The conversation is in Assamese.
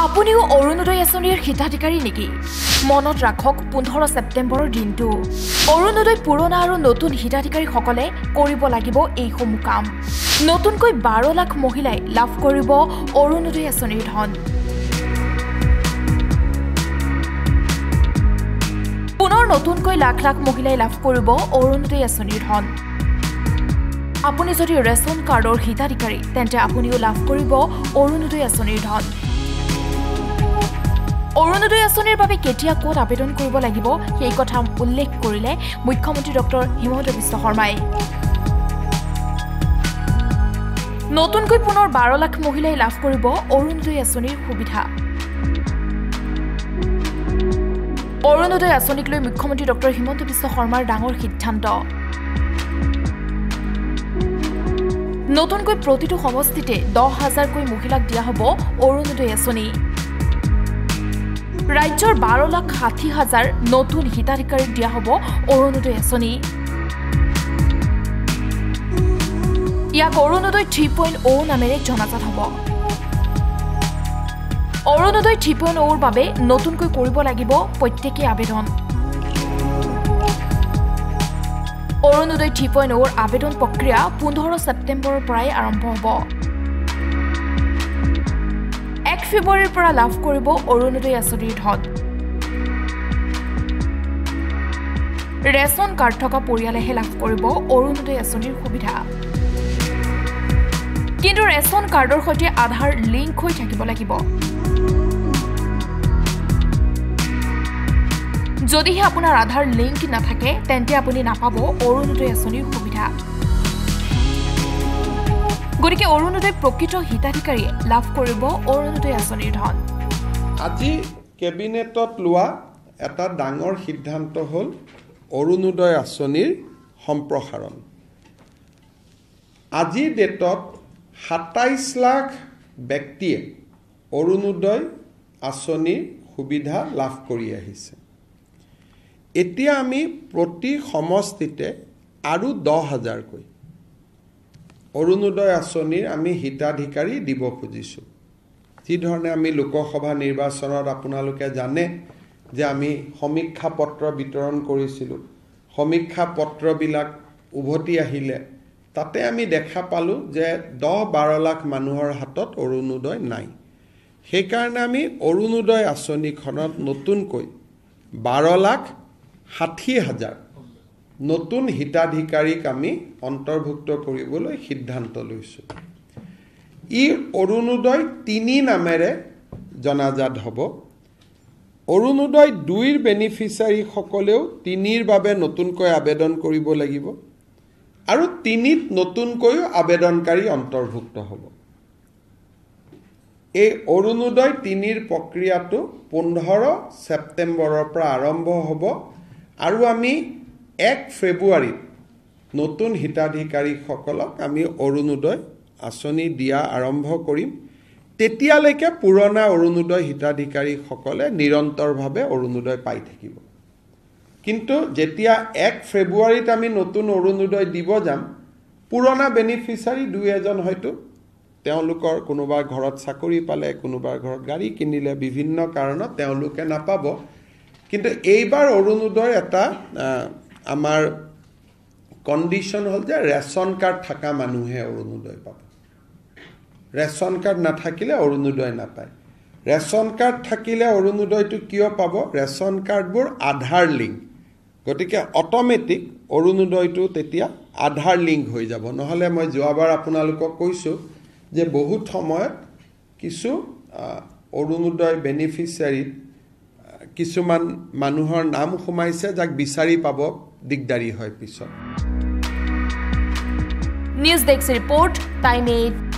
আপুনিও অৰুণোদয় আঁচনিৰ হিতাধিকাৰী নেকি? মনত ৰাখক 15 ছেপ্টেম্বৰৰ দিনটো। অৰুণোদয় পুৰণা আৰু নতুন হিতাধিকাৰীসকলে কৰিব লাগিব এইসমূহ কাম। নতুনকৈ 12 লাখ মহিলাই লাভ কৰিব অৰুণোদয় আঁচনিৰ ধন। পুনৰ নতুনকৈ লাখ লাখ মহিলাই লাভ কৰিব অৰুণোদয় আঁচনিৰ ধন। আপুনি যদি ৰেচন কাৰ্ডৰ হিতাধিকাৰী তেন্তে আপুনিও লাভ কৰিব অৰুণোদয় আঁচনিৰ ধন। অৰুণোদয় আঁচনিৰ বাবে কেতিয়া ক'ত আবেদন কৰিব লাগিব সেই কথা উল্লেখ কৰিলে মুখ্যমন্ত্ৰী ডক্টৰ হিমন্ত বিশ্ব শৰ্মাই। নতুনকৈ পুনৰ 12 লাখ মহিলাই লাভ কৰিব অৰুণোদয় আঁচনিৰ সুবিধা। অৰুণোদয় আঁচনিক লৈ মুখ্যমন্ত্ৰী ডক্টৰ হিমন্ত বিশ্ব শৰ্মাৰ ডাঙৰ সিদ্ধান্ত। নতুনকৈ প্ৰতিটো সমষ্টিতে 10,000কৈ মহিলাক দিয়া হ'ব অৰুণোদয় আঁচনি। ৰাজ্যৰ 12,60,000 নতুন হিতাধিকাৰীক দিয়া হ'ব অৰুণোদয় আঁচনি। ইয়াক অৰুণোদয় 3.0 নামেৰে জনাজাত হ'ব। অৰুণোদয় 3.0ৰ বাবে নতুনকৈ কৰিব লাগিব প্ৰত্যেকে আবেদন। অৰুণোদয় 3.0ৰ আবেদন প্ৰক্ৰিয়া 15 ছেপ্টেম্বৰৰ পৰাই আৰম্ভ হ'ব। 1 ফেব্ৰুৱাৰীৰ পৰা লাভ কৰিব অৰুণোদয় আঁচনিৰ ধন। ৰেচন কাৰ্ড থকা পৰিয়ালেহে লাভ কৰিব অৰুণোদয় আঁচনিৰ সুবিধা। কিন্তু ৰেচন কাৰ্ডৰ সৈতে আধাৰ লিংক হৈ থাকিব লাগিব। যদিহে আপোনাৰ আধাৰ লিংক নাথাকে তেন্তে আপুনি নাপাব অৰুণোদয় আঁচনিৰ সুবিধা। গতিকে অৰুণোদয় প্ৰকৃত হিতাধিকাৰীয়ে লাভ কৰিব অৰুণোদয় আঁচনিৰ ধন। আজি কেবিনেটত লোৱা এটা ডাঙৰ সিদ্ধান্ত হ'ল অৰুণোদয় আঁচনিৰ সম্প্ৰসাৰণ। আজিৰ ডেটত 27 লাখ ব্যক্তিয়ে অৰুণোদয় আঁচনিৰ সুবিধা লাভ কৰি আহিছে। এতিয়া আমি প্ৰতি সমষ্টিতে আৰু 10,000কৈ অৰুণোদয় আঁচনিৰ আমি হিতাধিকাৰী দিব খুজিছোঁ। যিধৰণে আমি লোকসভা নিৰ্বাচনত আপোনালোকে জানে যে আমি সমীক্ষা পত্ৰ বিতৰণ কৰিছিলোঁ। সমীক্ষা পত্ৰবিলাক উভতি আহিলে তাতে আমি দেখা পালোঁ যে 10-12 লাখ মানুহৰ হাতত অৰুণোদয় নাই। সেইকাৰণে আমি অৰুণোদয় আঁচনিখনত নতুনকৈ 12,60,000 নতুন হিতাধিকাৰীক আমি অন্তৰ্ভুক্ত কৰিবলৈ সিদ্ধান্ত লৈছোঁ। ই অৰুণোদয় 3 নামেৰে জনাজাত হ'ব। অৰুণোদয় 2ৰ বেনিফিচিয়াৰীসকলেও 3ৰ বাবে নতুনকৈ আবেদন কৰিব লাগিব আৰু 3ত নতুনকৈ আবেদনকাৰী অন্তৰ্ভুক্ত হ'ব। এই অৰুণোদয় 3ৰ প্ৰক্ৰিয়াটো 15 ছেপ্টেম্বৰৰ পৰা আৰম্ভ হ'ব আৰু আমি 1 ফেব্ৰুৱাৰীত নতুন হিতাধিকাৰীসকলক আমি অৰুণোদয় আঁচনি দিয়া আৰম্ভ কৰিম। তেতিয়ালৈকে পুৰণা অৰুণোদয় হিতাধিকাৰীসকলে নিৰন্তৰভাৱে অৰুণোদয় পাই থাকিব। কিন্তু যেতিয়া 1 ফেব্ৰুৱাৰীত আমি নতুন অৰুণোদয় দিব যাম, পুৰণা বেনিফিচিয়াৰী 2-এজন হয়তো তেওঁলোকৰ কোনোবা ঘৰত চাকৰি পালে, কোনোবাৰ ঘৰত গাড়ী কিনিলে, বিভিন্ন কাৰণত তেওঁলোকে নাপাব। কিন্তু এইবাৰ অৰুণোদয় এটা আমাৰ কণ্ডিশ্যন হ'ল যে ৰেচন কাৰ্ড থকা মানুহে অৰুণোদয় পাব। ৰেচন কাৰ্ড নাথাকিলে অৰুণোদয় নাপায়। ৰেচন কাৰ্ড থাকিলে অৰুণোদয়টো কিয় পাব? ৰেচন কাৰ্ডবোৰ আধাৰ লিংক। গতিকে অট'মেটিক অৰুণোদয়টো তেতিয়া আধাৰ লিংক হৈ যাব। নহ'লে মই যোৱাবাৰ আপোনালোকক কৈছোঁ যে বহুত সময়ত কিছু অৰুণোদয় বেনিফিচিয়াৰীত কিছুমান মানুহৰ নাম সোমাইছে যাক বিচাৰি পাব দিগদাৰী হয় পিছত। News desk report time 8।